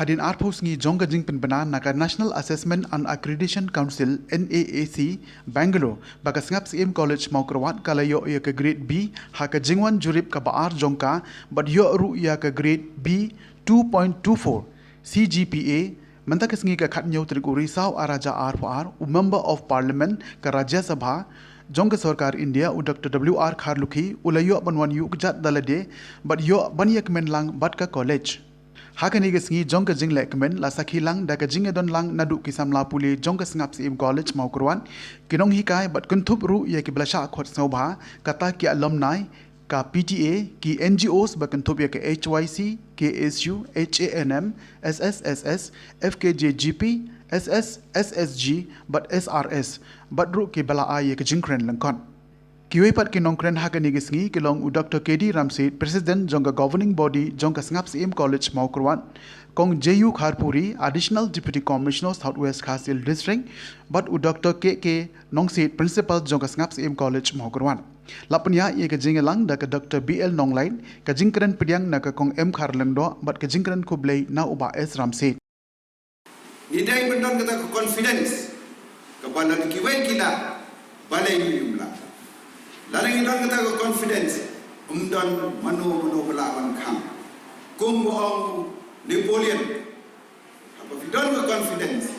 Hadin arpos ngi jongga jing penbana naka National Assessment and Accreditation Council NAAC Bangalore baka Sngap Syiem College Mawkyrwat kalayo ya ke grade B haka jingwan jurip ka baar jongka but yo ru ya ke grade B 2.24 CGPA mentak sengi ka khatnyo trikuri saw araja R4 member of parliament ka Rajya Sabha jongga sarkar India Dr. WR Kharlukhi ulayo ban wan ïuhkjat dalade but yo ban yak men lang bat ka college Hakani sengi jongga jing lekmen la sakhilang da ka jingedon lang nadu kisam la puli jongga Sngap Syiem College Mawkyrwat kinong hikai bat kuntup ru ya ki blasha khot snobha kata ki alumni ka PTA ki NGOs ba kuntup ya ke HYC KSU HANM SSSS FKJGP SS SSG but SRS bat ru ki bala ay ke jingkren langkon Kiwi pat kinongkren hakani gisngi kilong Dr. KD Ramsit, President jongga Governing Body jongga Sngap Syiem College Mawkyrwat, kong JU Kharpuri, Additional Deputy Commissioner Southwest Khasil District, but Dr. KK Nongsit, Principal jongga Sngap Syiem College Mawkyrwat. Lapanya ia kejingelang da ke Dr. BL Nonglain, kejingkren pediang na ke kong M Kharlengdo, but kejingkren kublay na uba S Ramsit. Idai bendon kita confidence kepada kiwi kita balai jumlah. Lalang idon kita ko confidence umdon manu belawan kham kumbo Napoleon apa idon ko confidence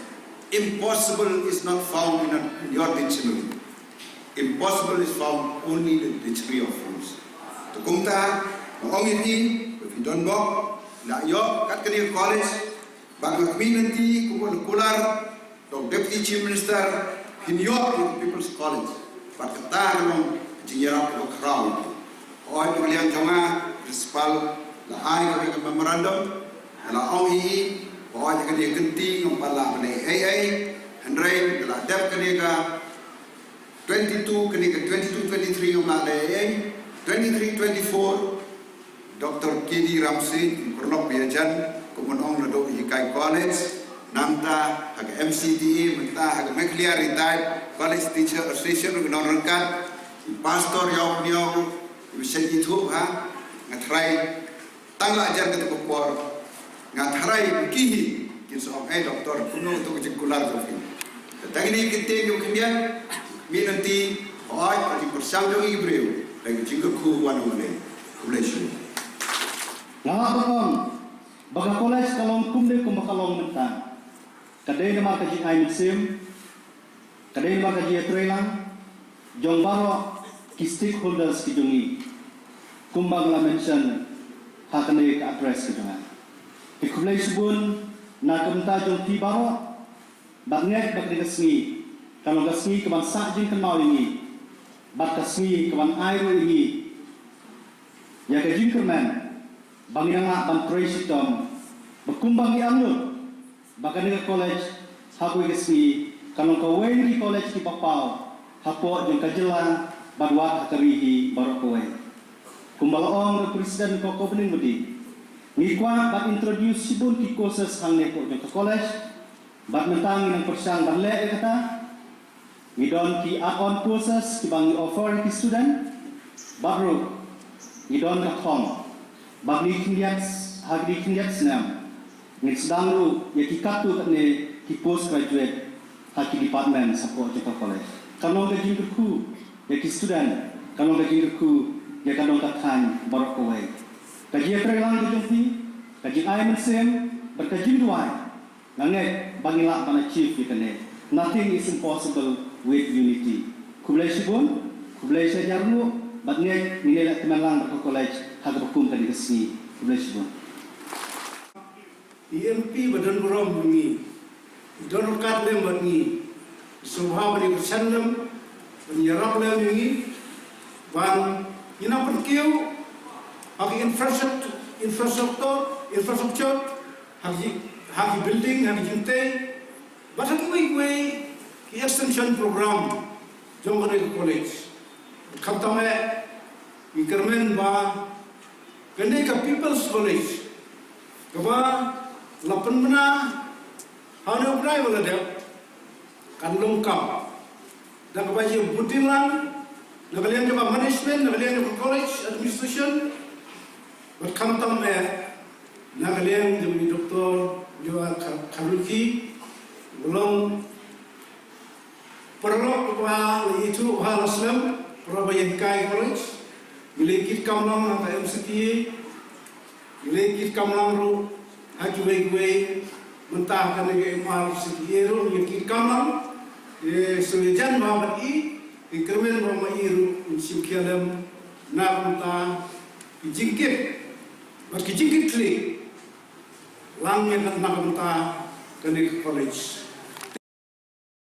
impossible is not found in your dictionary, impossible is found only in the dictionary of rules to kumta ong ini idon bo la yo kat kini college bagi community kumon kular dong deputy chief minister in your people's college but kata long Jingyarap ko crowd. Oy pilihan jonga principal la ay ko memorandum la ongi oy ka dia genti ngom pala ne AA 100 la dep ka 22 23 ngom la AA 23 24 Dr. KD Ramsit Kornop Yajan kumonong na do hikai college namta hag MCTE menta hag meklia retired college teacher association ng rangkat pastor yang bisa itu ngatrai tangga ajar kita kupor ngatrai kihi kisah doktor kuno untuk jengkular jofi. Tetapi ini kita yang kemudian minanti oi di persanggung Ibreu lagi jengku wan oleh college. Lahat baga college kalong kumde kumakalong mentang. Kadai nama kaji Sngap Syiem, kadai nama kaji Trelang. Jong baro ki stakeholders ki jongi kumbang la mention hakane ka address ki jonga ki kulai subun na kamta jong ti baro bagnet bagni kasmi kalau kasmi kaman sa jing kan mau ini bak kasmi kaman airo ini ya ka jing kerman banginanga ban tresitom bakumbang yang lu bakane college hakui kasmi kalau ka wen di college ki papau hapo jeng kajelang badwat hakarihi barokowe kumbalaong na presiden ko kobening mudi ngikwa bat introduce sibun ki courses hangne ko jeng college bat mentang ng persang bahle kata ngidon ki add-on courses ki bangi offer ki student badro ngidon ka thong bagni kindiat hagri kindiat snam ngitsdang ru yakikatu katne ki postgraduate haki department sapo jeng college kanong ka jingku ya ki student kanong ka jingku ya kanong ka than barok away kaji trelang ki jongpi kaji Sngap Syiem berkaji duai nganget bangila bana chief ikane nothing is impossible with unity kublai sibun kublai sajarnu batnge nilai temanlang berko college hag bakum kadi kesni kublai sibun EMP badan berom bunyi don kat le mangi Subha beri kesanam, menyerap lagi ini, dan ina perkiu, hagi infrastruktur, hagi building, hagi jentai, bahasa kue extension program, jom ke college, kata ikermen ba, kene ke People's College, kaba lapan mana, hanya berai wala dia. Kan lengkap dan kebajikan putin lang nakalian ke management nakalian ke college administration berkantam nakalian demi doktor juga karuki belum perlu apa itu hal Islam perlu kai college milikit kamlang na MCT milikit kamlang ru hajuwe mentah kan ke MCT ru milikit kamlang sejajan bahabat kermen mama ru simkialam na mentah jingkit jingkit kli langnya nak mentah ke college